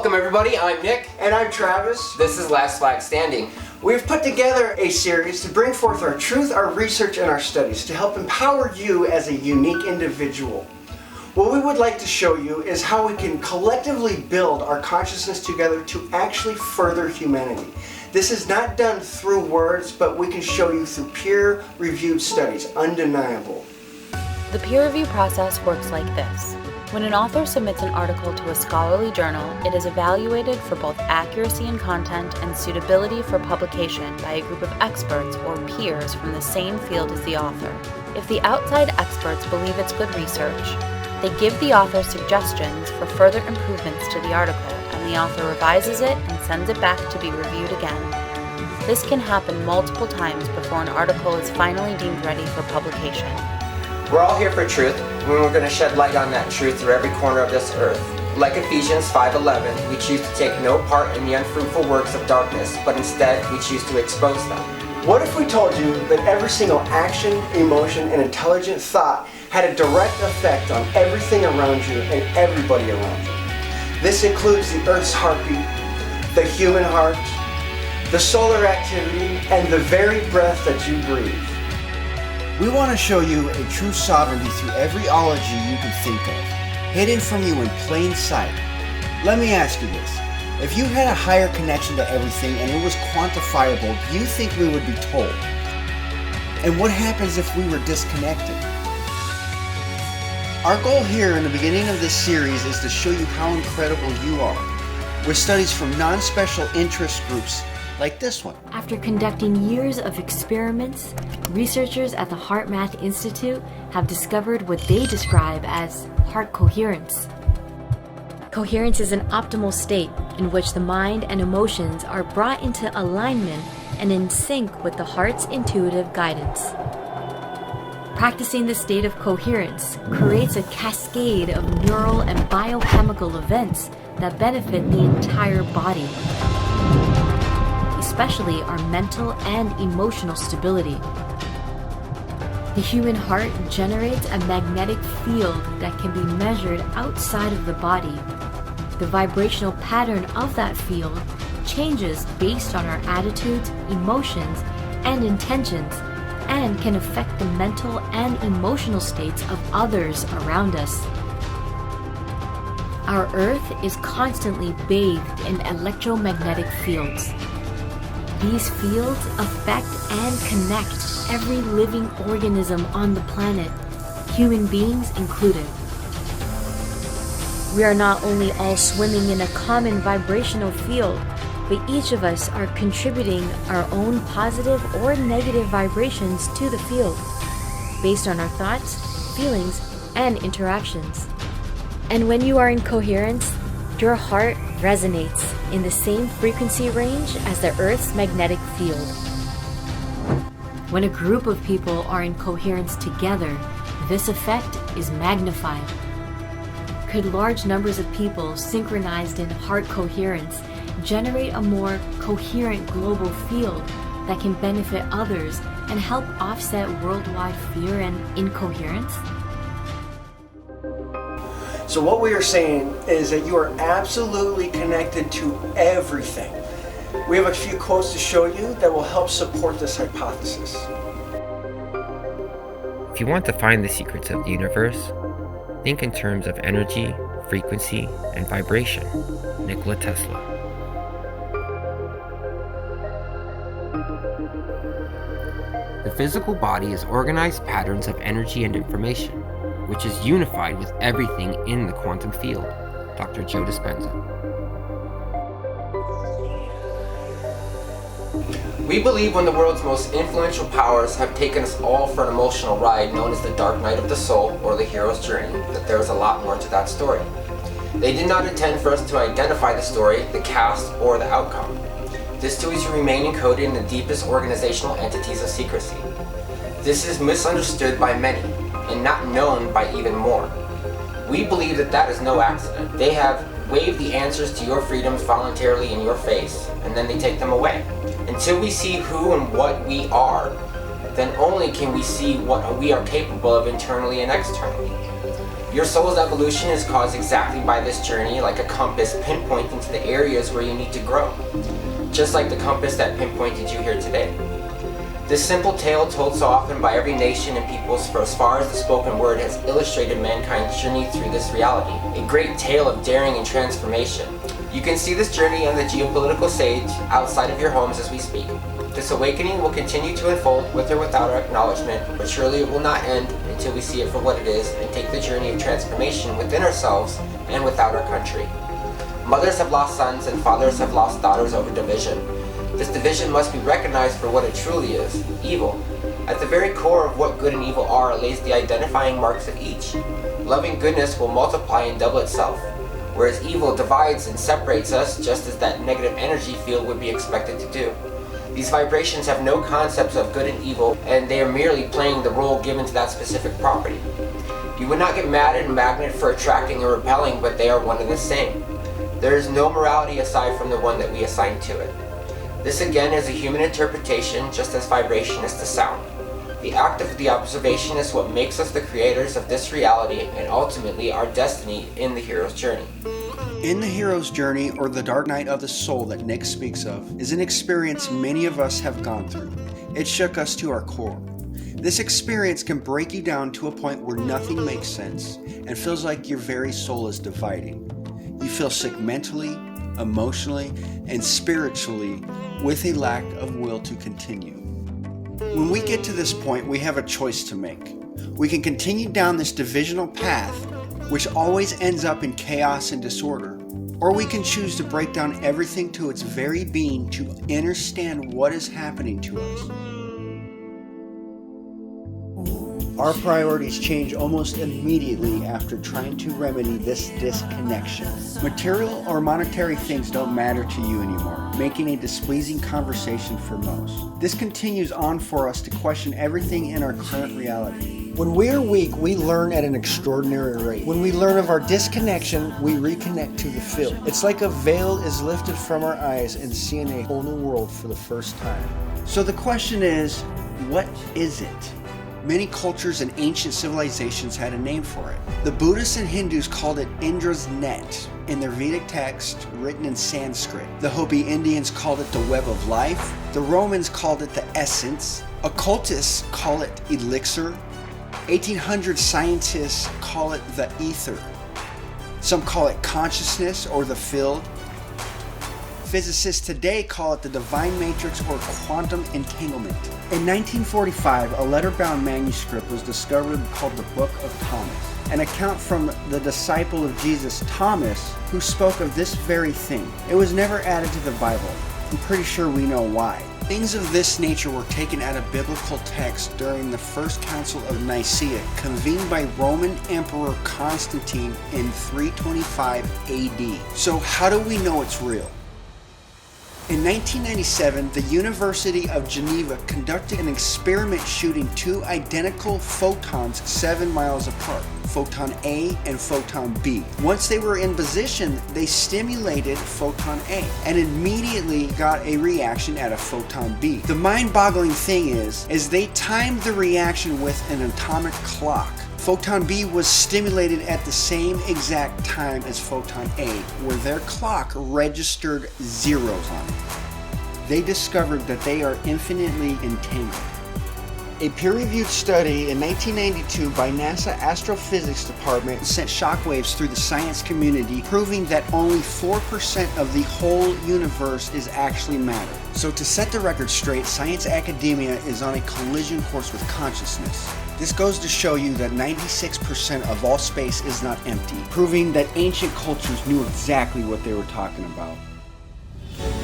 Welcome everybody, I'm Nick. And I'm Travis. This is Last Flag Standing. We've put together a series to bring forth our truth, our research, and our studies to help empower you as a unique individual. What we would like to show you is how we can collectively build our consciousness together to actually further humanity. This is not done through words, but we can show you through peer-reviewed studies, undeniable. The peer review process works like this. When an author submits an article to a scholarly journal, it is evaluated for both accuracy in content and suitability for publication by a group of experts or peers from the same field as the author. If the outside experts believe it's good research, they give the author suggestions for further improvements to the article, and the author revises it and sends it back to be reviewed again. This can happen multiple times before an article is finally deemed ready for publication. We're all here for truth, and we're going to shed light on that truth through every corner of this earth. Like Ephesians 5:11, we choose to take no part in the unfruitful works of darkness, but instead we choose to expose them. What if we told you that every single action, emotion, and intelligent thought had a direct effect on everything around you and everybody around you? This includes the Earth's heartbeat, the human heart, the solar activity, and the very breath that you breathe. We want to show you a true sovereignty through every ology you can think of, hidden from you in plain sight. Let me ask you this. If you had a higher connection to everything and it was quantifiable, do you think we would be told? And what happens if we were disconnected? Our goal here in the beginning of this series is to show you how incredible you are, with studies from non-special interest groups like this one. After conducting years of experiments, researchers at the HeartMath Institute have discovered what they describe as heart coherence. Coherence is an optimal state in which the mind and emotions are brought into alignment and in sync with the heart's intuitive guidance. Practicing the state of coherence creates a cascade of neural and biochemical events that benefit the entire body, especially our mental and emotional stability. The human heart generates a magnetic field that can be measured outside of the body. The vibrational pattern of that field changes based on our attitudes, emotions, and intentions, and can affect the mental and emotional states of others around us. Our Earth is constantly bathed in electromagnetic fields. These fields affect and connect every living organism on the planet, human beings included. We are not only all swimming in a common vibrational field, but each of us are contributing our own positive or negative vibrations to the field, based on our thoughts, feelings, and interactions. And when you are in coherence, your heart resonates in the same frequency range as the Earth's magnetic field. When a group of people are in coherence together, this effect is magnified. Could large numbers of people synchronized in heart coherence generate a more coherent global field that can benefit others and help offset worldwide fear and incoherence? So what we are saying is that you are absolutely connected to everything. We have a few quotes to show you that will help support this hypothesis. If you want to find the secrets of the universe, think in terms of energy, frequency, and vibration. Nikola Tesla. The physical body is organized patterns of energy and information, which is unified with everything in the quantum field. Dr. Joe Dispenza. We believe when the world's most influential powers have taken us all for an emotional ride known as the dark night of the soul or the hero's journey, that there is a lot more to that story. They did not intend for us to identify the story, the cast, or the outcome. This too is to remain encoded in the deepest organizational entities of secrecy. This is misunderstood by many, and not known by even more. We believe that that is no accident. They have waved the answers to your freedoms voluntarily in your face, and then they take them away. Until we see who and what we are, then only can we see what we are capable of internally and externally. Your soul's evolution is caused exactly by this journey, like a compass pinpointing to the areas where you need to grow, just like the compass that pinpointed you here today. This simple tale, told so often by every nation and peoples for as far as the spoken word, has illustrated mankind's journey through this reality, a great tale of daring and transformation. You can see this journey on the geopolitical stage outside of your homes as we speak. This awakening will continue to unfold with or without our acknowledgement, but surely it will not end until we see it for what it is and take the journey of transformation within ourselves and without our country. Mothers have lost sons and fathers have lost daughters over division. This division must be recognized for what it truly is, evil. At the very core of what good and evil are lays the identifying marks of each. Loving goodness will multiply and double itself, whereas evil divides and separates us just as that negative energy field would be expected to do. These vibrations have no concepts of good and evil, and they are merely playing the role given to that specific property. You would not get mad at a magnet for attracting or repelling, but they are one and the same. There is no morality aside from the one that we assign to it. This again is a human interpretation, just as vibration is to sound. The act of the observation is what makes us the creators of this reality and ultimately our destiny in the hero's journey. In the hero's journey, or the dark night of the soul that Nick speaks of, is an experience many of us have gone through. It shook us to our core. This experience can break you down to a point where nothing makes sense and feels like your very soul is dividing. You feel sick mentally, emotionally, and spiritually, with a lack of will to continue. When we get to this point, we have a choice to make. We can continue down this divisional path, which always ends up in chaos and disorder, or we can choose to break down everything to its very being to understand what is happening to us. Our priorities change almost immediately after trying to remedy this disconnection. Material or monetary things don't matter to you anymore, making a displeasing conversation for most. This continues on for us to question everything in our current reality. When we are weak, we learn at an extraordinary rate. When we learn of our disconnection, we reconnect to the field. It's like a veil is lifted from our eyes and seeing a whole new world for the first time. So the question is, what is it? Many cultures and ancient civilizations had a name for it. The Buddhists and Hindus called it Indra's net in their Vedic text written in Sanskrit. The Hopi Indians called it the web of life. The Romans called it the essence. Occultists call it elixir. 1800 scientists call it the ether. Some call it consciousness or the field. Physicists today call it the divine matrix or quantum entanglement. In 1945, a letter-bound manuscript was discovered called the Book of Thomas, an account from the disciple of Jesus, Thomas, who spoke of this very thing. It was never added to the Bible. I'm pretty sure we know why. Things of this nature were taken out of biblical text during the First Council of Nicaea, convened by Roman Emperor Constantine in 325 AD. So how do we know it's real? In 1997, the University of Geneva conducted an experiment shooting two identical photons 7 miles apart, photon A and photon B. Once they were in position, they stimulated photon A and immediately got a reaction at a photon B. The mind-boggling thing is they timed the reaction with an atomic clock. Photon B was stimulated at the same exact time as photon A, where their clock registered zeros on it. They discovered that they are infinitely entangled. A peer-reviewed study in 1992 by NASA Astrophysics Department sent shockwaves through the science community, proving that only 4% of the whole universe is actually matter. So to set the record straight, science academia is on a collision course with consciousness. This goes to show you that 96% of all space is not empty, proving that ancient cultures knew exactly what they were talking about.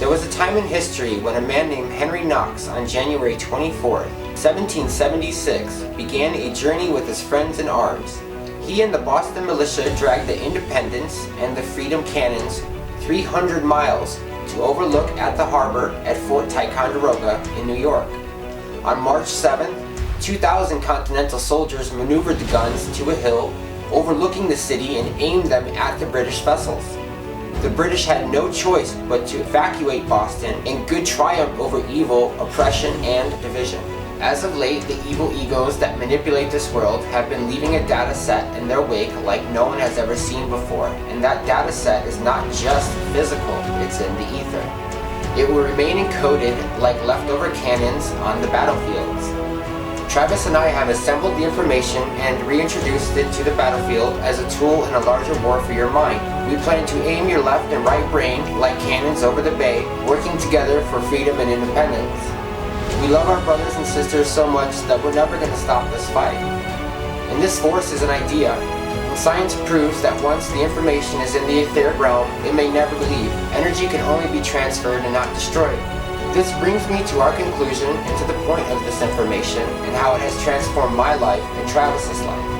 There was a time in history when a man named Henry Knox on January 24th, 1776, began a journey with his friends in arms. He and the Boston militia dragged the Independence and the Freedom cannons 300 miles to overlook at the harbor at Fort Ticonderoga in New York. On March 7th, 2,000 Continental soldiers maneuvered the guns to a hill overlooking the city and aimed them at the British vessels. The British had no choice but to evacuate Boston in good triumph over evil, oppression, and division. As of late, the evil egos that manipulate this world have been leaving a data set in their wake like no one has ever seen before, and that data set is not just physical, it's in the ether. It will remain encoded like leftover cannons on the battlefields. Travis and I have assembled the information and reintroduced it to the battlefield as a tool in a larger war for your mind. We plan to aim your left and right brain like cannons over the bay, working together for freedom and independence. We love our brothers and sisters so much that we're never going to stop this fight. And this force is an idea, and science proves that once the information is in the etheric realm, it may never leave. Energy can only be transferred and not destroyed. This brings me to our conclusion and to the point of this information and how it has transformed my life and Travis's life.